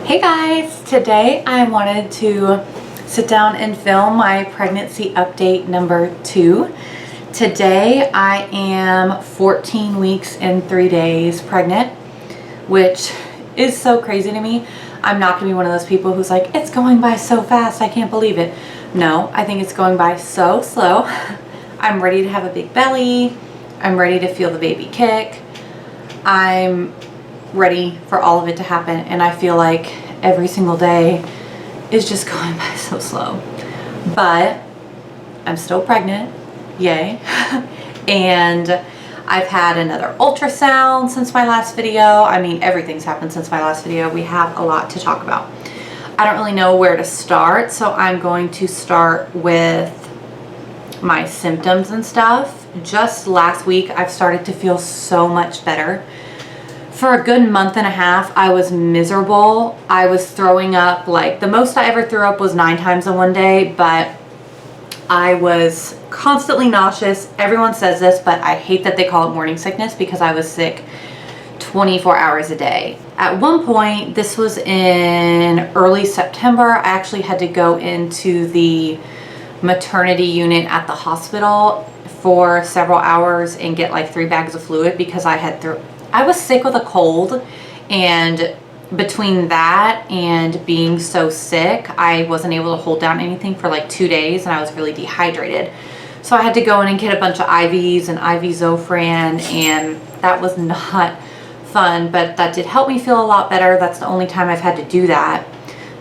Hey guys, today I wanted to sit down and film my pregnancy update number 2. Today I am 14 weeks and 3 days pregnant, which is so crazy to me. I'm not gonna be one of those people who's like, it's going by so fast, I can't believe it. No, I think it's going by so slow. I'm ready to have a big belly. I'm ready to feel the baby kick. I'm ready for all of it to happen, and I feel like every single day is just going by so slow. But I'm still pregnant, yay. And I've had another ultrasound since my last video. I mean, everything's happened since my last video. We have a lot to talk about. I don't really know where to start, so I'm going to start with my symptoms and stuff. Just last week, I've started to feel so much better. For a good month and a half, I was miserable. I was throwing up, like the most I ever threw up was 9 times in one day, but I was constantly nauseous. Everyone says this, but I hate that they call it morning sickness because I was sick 24 hours a day. At one point, this was in early September, I actually had to go into the maternity unit at the hospital for several hours and get like 3 bags of fluid because I was sick with a cold, and between that and being so sick, I wasn't able to hold down anything for like 2 days, and I was really dehydrated. So I had to go in and get a bunch of IVs and IV Zofran, and that was not fun, but that did help me feel a lot better. That's the only time I've had to do that.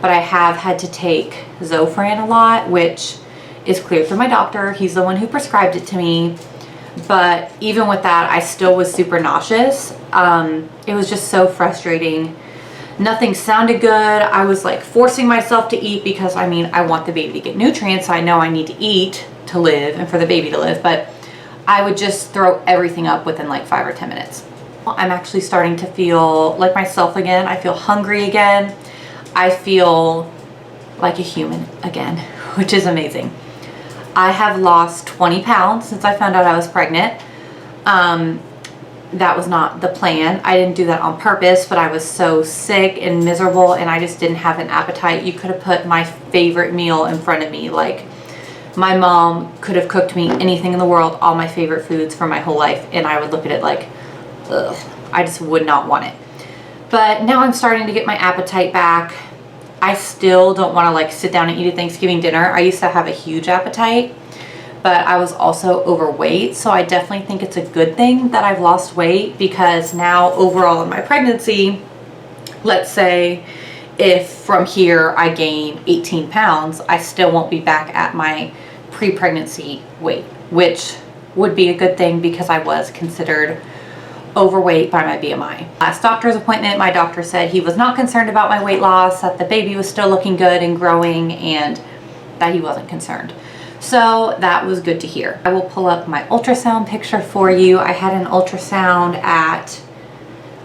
But I have had to take Zofran a lot, which is cleared through my doctor. He's the one who prescribed it to me. But even with that, I still was super nauseous. It was just so frustrating. Nothing sounded good. I was like forcing myself to eat because I mean, I want the baby to get nutrients. So I know I need to eat to live and for the baby to live, but I would just throw everything up within like 5 or 10 minutes. I'm actually starting to feel like myself again. I feel hungry again. I feel like a human again, which is amazing. I have lost 20 pounds since I found out I was pregnant. That was not the plan. I didn't do that on purpose, but I was so sick and miserable, and I just didn't have an appetite. You could have put my favorite meal in front of me. Like, my mom could have cooked me anything in the world, all my favorite foods for my whole life, and I would look at it like, ugh, I just would not want it. But now I'm starting to get my appetite back. I still don't want to like sit down and eat a Thanksgiving dinner. I used to have a huge appetite, but I was also overweight. So I definitely think it's a good thing that I've lost weight, because now overall in my pregnancy, let's say if from here I gain 18 pounds, I still won't be back at my pre-pregnancy weight, which would be a good thing because I was considered overweight by my BMI. Last doctor's appointment, my doctor said he was not concerned about my weight loss, that the baby was still looking good and growing, and that he wasn't concerned. So that was good to hear. I will pull up my ultrasound picture for you. I had an ultrasound at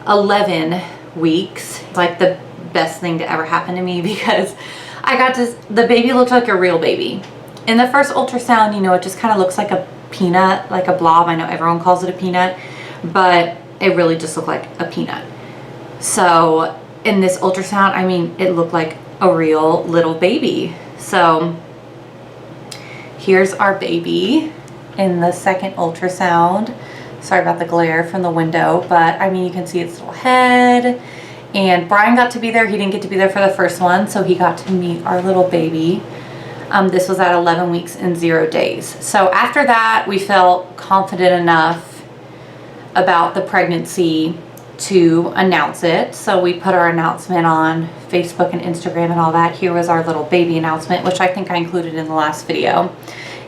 11 weeks. It's like the best thing to ever happen to me because the baby looked like a real baby. In the first ultrasound, you know, it just kind of looks like a peanut, like a blob. I know everyone calls it a peanut, but it really just looked like a peanut. So in this ultrasound, I mean, it looked like a real little baby. So here's our baby in the second ultrasound. Sorry about the glare from the window, but I mean, you can see its little head. And Brian got to be there. He didn't get to be there for the first one, so he got to meet our little baby. This was at 11 weeks and 0 days. So after that, we felt confident enough about the pregnancy to announce it. So we put our announcement on Facebook and Instagram and all that. Here was our little baby announcement, which I think I included in the last video.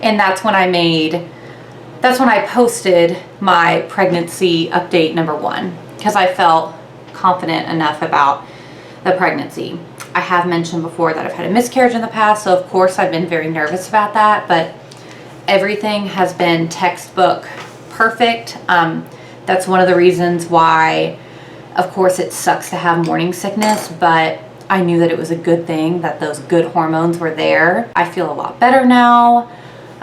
And that's when I posted my pregnancy update number 1, because I felt confident enough about the pregnancy. I have mentioned before that I've had a miscarriage in the past, so of course I've been very nervous about that, but everything has been textbook perfect. That's one of the reasons why, of course, it sucks to have morning sickness, but I knew that it was a good thing that those good hormones were there. I feel a lot better now.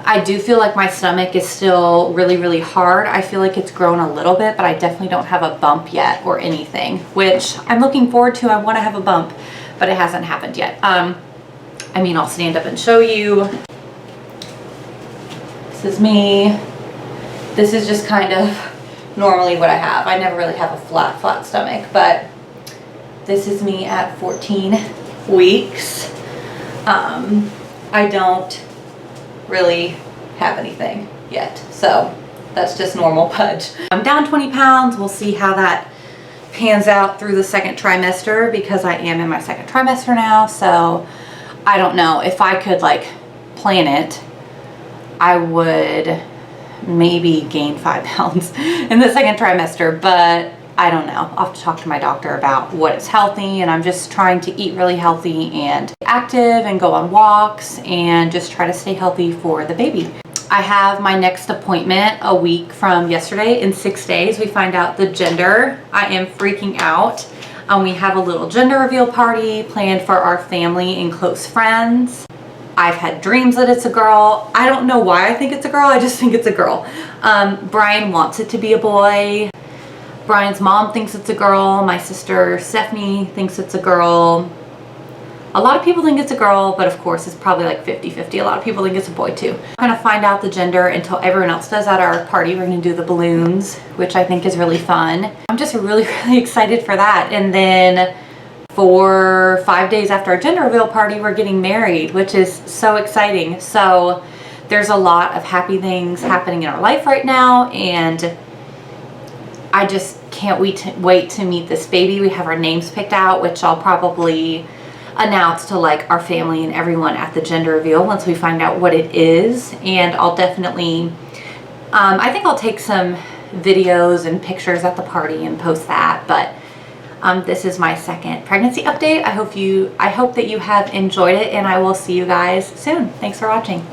I do feel like my stomach is still really, really hard. I feel like it's grown a little bit, but I definitely don't have a bump yet or anything, which I'm looking forward to. I want to have a bump, but it hasn't happened yet. I mean, I'll stand up and show you. This is me. This is just kind of normally what I have. I never really have a flat stomach, but this is me at 14 weeks. I don't really have anything yet, so that's just normal, but I'm down 20 pounds. We'll see how that pans out through the second trimester, because I am in my second trimester now. So I don't know if I could like plan it, I would maybe gain 5 pounds in the second trimester, but I don't know. I'll have to talk to my doctor about what is healthy, and I'm just trying to eat really healthy and active and go on walks and just try to stay healthy for the baby. I have my next appointment a week from yesterday. In 6 days, we find out the gender. I am freaking out. We have a little gender reveal party planned for our family and close friends. I've had dreams that it's a girl. I don't know why I think it's a girl. I just think it's a girl. Brian wants it to be a boy. Brian's mom thinks it's a girl. My sister Stephanie thinks it's a girl. A lot of people think it's a girl, but of course it's probably like 50-50. A lot of people think it's a boy too. I'm gonna find out the gender until everyone else does at our party. We're gonna do the balloons, which I think is really fun. I'm just really excited for that. And then for 5 days after our gender reveal party, we're getting married, which is so exciting. So there's a lot of happy things happening in our life right now, and I just can't wait to meet this baby. We have our names picked out, which I'll probably announce to like our family and everyone at the gender reveal once we find out what it is. And I'll definitely, I think I'll take some videos and pictures at the party and post that. But this is my second pregnancy update. I hope that you have enjoyed it, and I will see you guys soon. Thanks for watching.